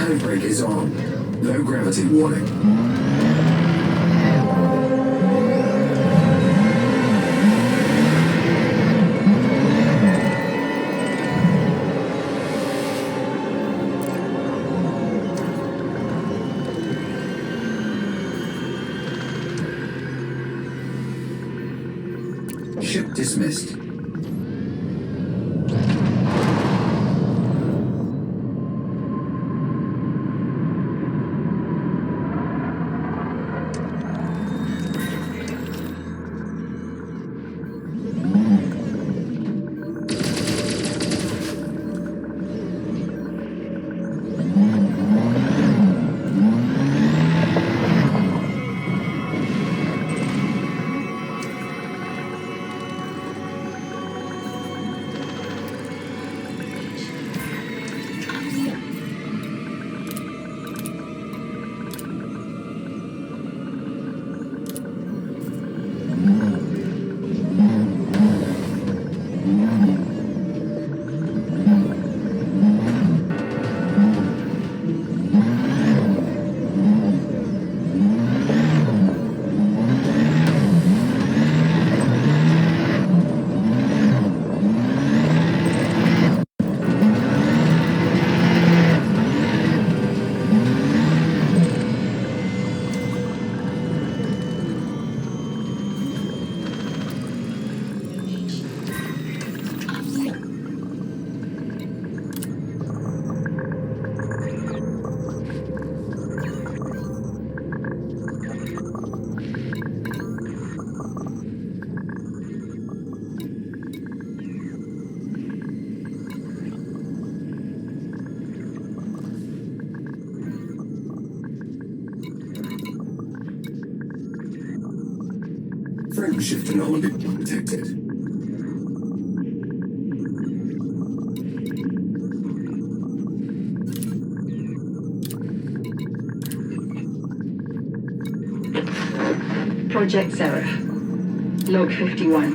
Handbrake is on. Low gravity warning. Ship dismissed. Frame shift anomaly detected. Project Seraph. Log 51.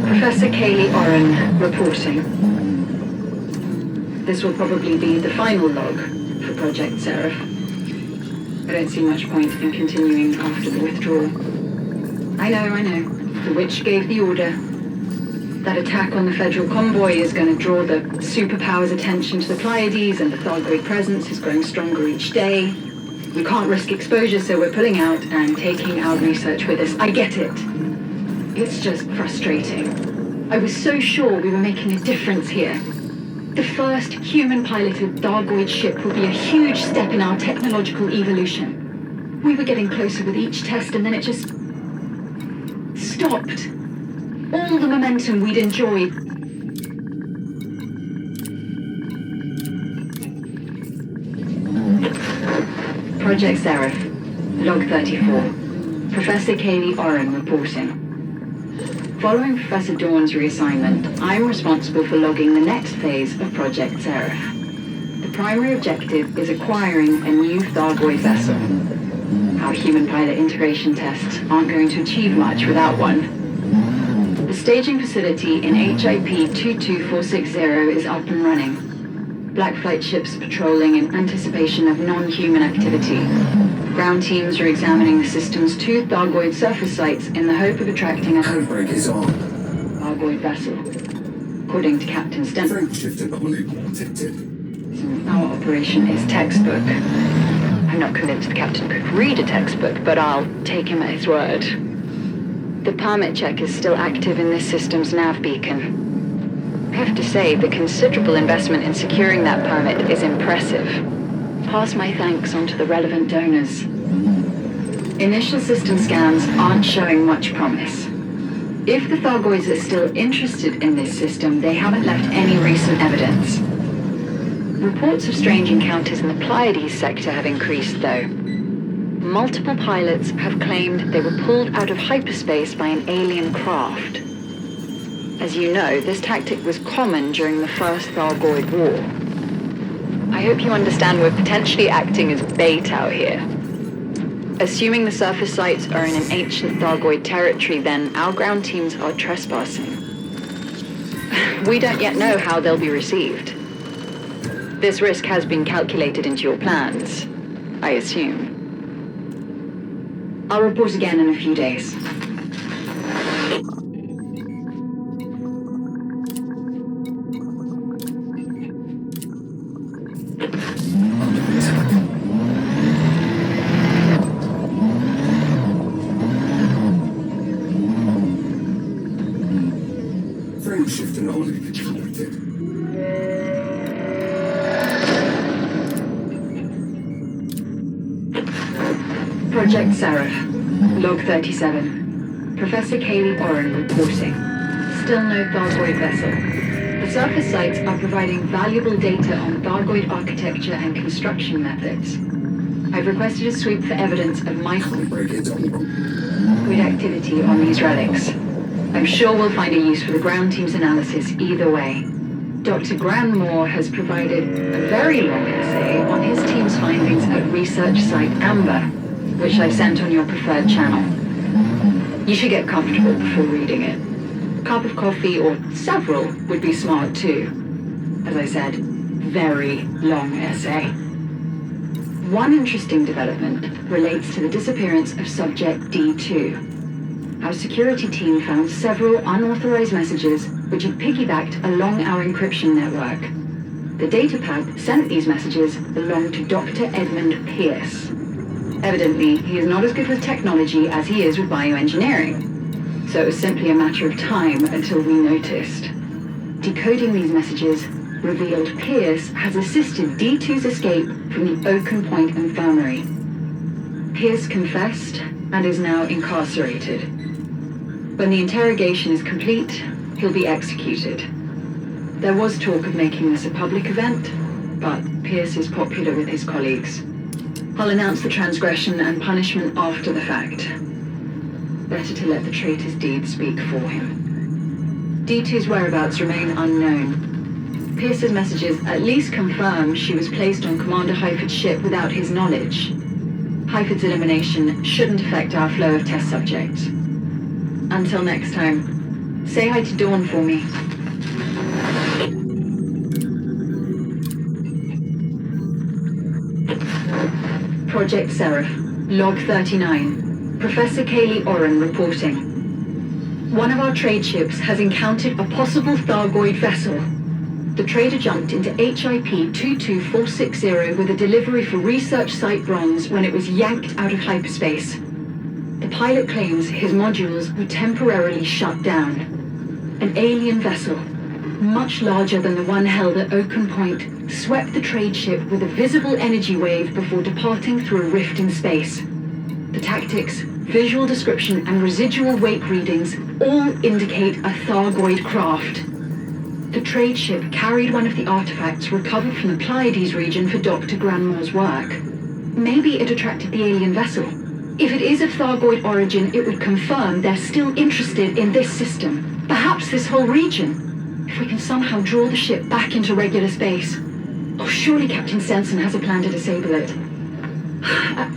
Professor Kaylee Oren reporting. This will probably be the final log for Project Seraph. I don't see much point in continuing after the withdrawal. I know. The witch gave the order. That attack on the Federal convoy is going to draw the superpowers' attention to the Pleiades, and the Thargoid presence is growing stronger each day. We can't risk exposure, so we're pulling out and taking our research with us. I get it. It's just frustrating. I was so sure we were making a difference here. The first human-piloted Thargoid ship will be a huge step in our technological evolution. We were getting closer with each test, and then it just stopped. All the momentum we'd enjoyed. Project Seraph, Log 34. Professor Kaylee Oren reporting. Following Professor Dawn's reassignment, I'm responsible for logging the next phase of Project Seraph. The primary objective is acquiring a new Thargoid vessel. Our human-pilot integration tests aren't going to achieve much without one. The staging facility in HIP 22460 is up and running. Black flight ships patrolling in anticipation of non-human activity. Ground teams are examining the system's 2 Thargoid surface sites in the hope of attracting a Handbrake is on. Thargoid vessel. According to Captain Stenton, Frame shift anomaly detected. our operation is textbook. I'm not convinced the captain could read a textbook, but I'll take him at his word. The permit check is still active in this system's nav beacon. I have to say, the considerable investment in securing that permit is impressive. Pass my thanks on to the relevant donors. Initial system scans aren't showing much promise. If the Thargoids are still interested in this system, they haven't left any recent evidence. Reports of strange encounters in the Pleiades sector have increased, though. Multiple pilots have claimed they were pulled out of hyperspace by an alien craft. As you know, this tactic was common during the First Thargoid War. I hope you understand we're potentially acting as bait out here. Assuming the surface sites are in an ancient Thargoid territory, then our ground teams are trespassing. We don't yet know how they'll be received. This risk has been calculated into your plans, I assume. I'll report again in a few days. Frame shift on. Detected. Project Seraph, Log 37. Professor Kaylee Oren reporting. Still no Thargoid vessel. The surface sites are providing valuable data on Thargoid architecture and construction methods. I've requested a sweep for evidence of microid activity on these relics. I'm sure we'll find a use for the ground team's analysis either way. Dr. Granmore has provided a very long essay on his team's findings at Research Site Amber, which I sent on your preferred channel. You should get comfortable before reading it. A cup of coffee or several would be smart too. As I said, very long essay. One interesting development relates to the disappearance of subject D2. Our security team found several unauthorized messages which had piggybacked along our encryption network. The datapad sent these messages belonged to Dr. Edmund Pierce. Evidently, he is not as good with technology as he is with bioengineering, so it was simply a matter of time until we noticed. Decoding these messages revealed Pierce has assisted D2's escape from the Oaken Point Infirmary. Pierce confessed and is now incarcerated. When the interrogation is complete, he'll be executed. There was talk of making this a public event, but Pierce is popular with his colleagues. I'll announce the transgression and punishment after the fact. Better to let the traitor's deed speak for him. D2's whereabouts remain unknown. Pierce's messages at least confirm she was placed on Commander Heifet's ship without his knowledge. Heifet's elimination shouldn't affect our flow of test subjects. Until next time, say hi to Dawn for me. Project Seraph, Log 39. Professor Kaylee Oren reporting. One of our trade ships has encountered a possible Thargoid vessel. The trader jumped into HIP 22460 with a delivery for Research Site Bronze when it was yanked out of hyperspace. The pilot claims his modules were temporarily shut down. An alien vessel, much larger than the one held at Oaken Point, swept the trade ship with a visible energy wave before departing through a rift in space. The tactics, visual description, and residual wake readings all indicate a Thargoid craft. The trade ship carried one of the artifacts recovered from the Pleiades region for Dr. Granmore's work. Maybe it attracted the alien vessel. If it is of Thargoid origin, it would confirm they're still interested in this system. Perhaps this whole region. If we can somehow draw the ship back into regular space. Oh, surely Captain Sensen has a plan to disable it.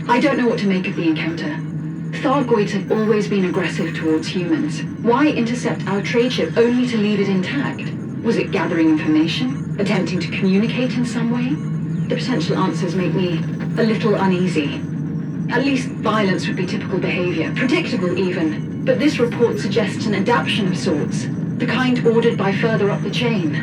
I don't know what to make of the encounter. Thargoids have always been aggressive towards humans. Why intercept our trade ship only to leave it intact? Was it gathering information? Attempting to communicate in some way? The potential answers make me a little uneasy. At least violence would be typical behavior, predictable even. But this report suggests an adaptation of sorts, the kind ordered by further up the chain.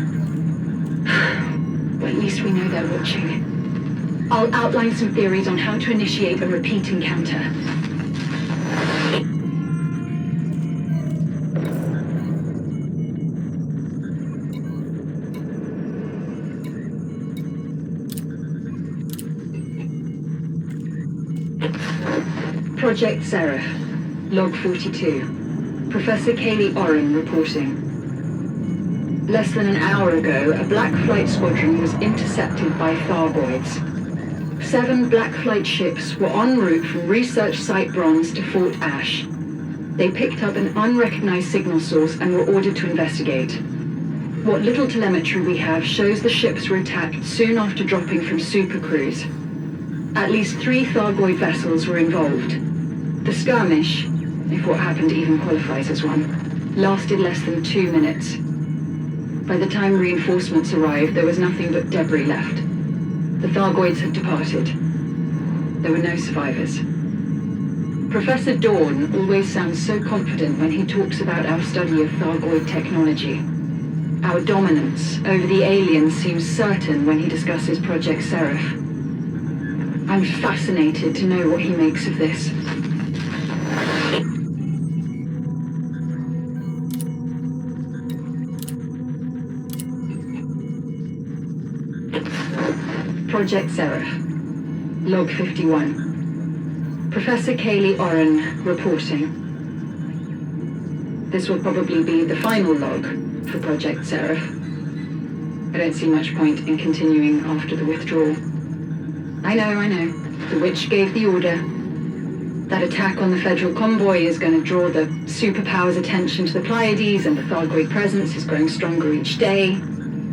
Well, at least we know they're watching. I'll outline some theories on how to initiate a repeat encounter. Project Seraph, Log 42. Professor Kaylee Oren reporting. Less than an hour ago, a Black Flight squadron was intercepted by Thargoids. 7 Black Flight ships were en route from Research Site Bronze to Fort Asche. They picked up an unrecognized signal source and were ordered to investigate. What little telemetry we have shows the ships were attacked soon after dropping from supercruise. At least 3 Thargoid vessels were involved. The skirmish, if what happened even qualifies as one, lasted less than 2 minutes. By the time reinforcements arrived, there was nothing but debris left. The Thargoids had departed. There were no survivors. Professor Dawn always sounds so confident when he talks about our study of Thargoid technology. Our dominance over the aliens seems certain when he discusses Project Seraph. I'm fascinated to know what he makes of this. Project Seraph. Log 51. Professor Kaylee Oren reporting. This will probably be the final log for Project Seraph. I don't see much point in continuing after the withdrawal. I know. The Witch gave the order. That attack on the Federal convoy is going to draw the superpowers' attention to the Pleiades, and the Thargoid presence is growing stronger each day.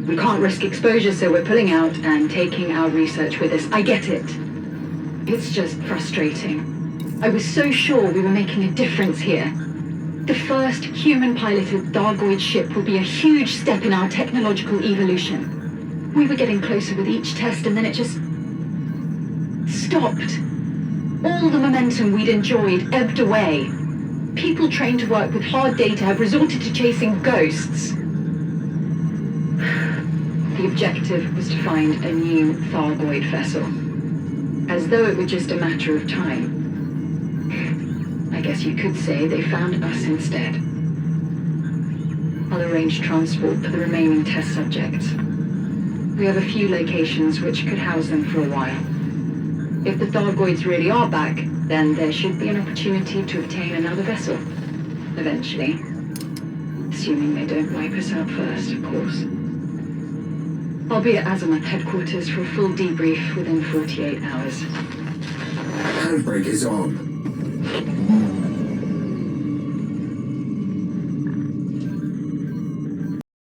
We can't risk exposure, so we're pulling out and taking our research with us. I get it. It's just frustrating. I was so sure we were making a difference here. The first human-piloted Thargoid ship will be a huge step in our technological evolution. We were getting closer with each test, and then it just stopped. All the momentum we'd enjoyed ebbed away. People trained to work with hard data have resorted to chasing ghosts. The objective was to find a new Thargoid vessel. As though it were just a matter of time. I guess you could say they found us instead. I'll arrange transport for the remaining test subjects. We have a few locations which could house them for a while. If the Thargoids really are back, then there should be an opportunity to obtain another vessel. Eventually. Assuming they don't wipe us out first, of course. I'll be at Azimuth headquarters for a full debrief within 48 hours. Handbrake is on.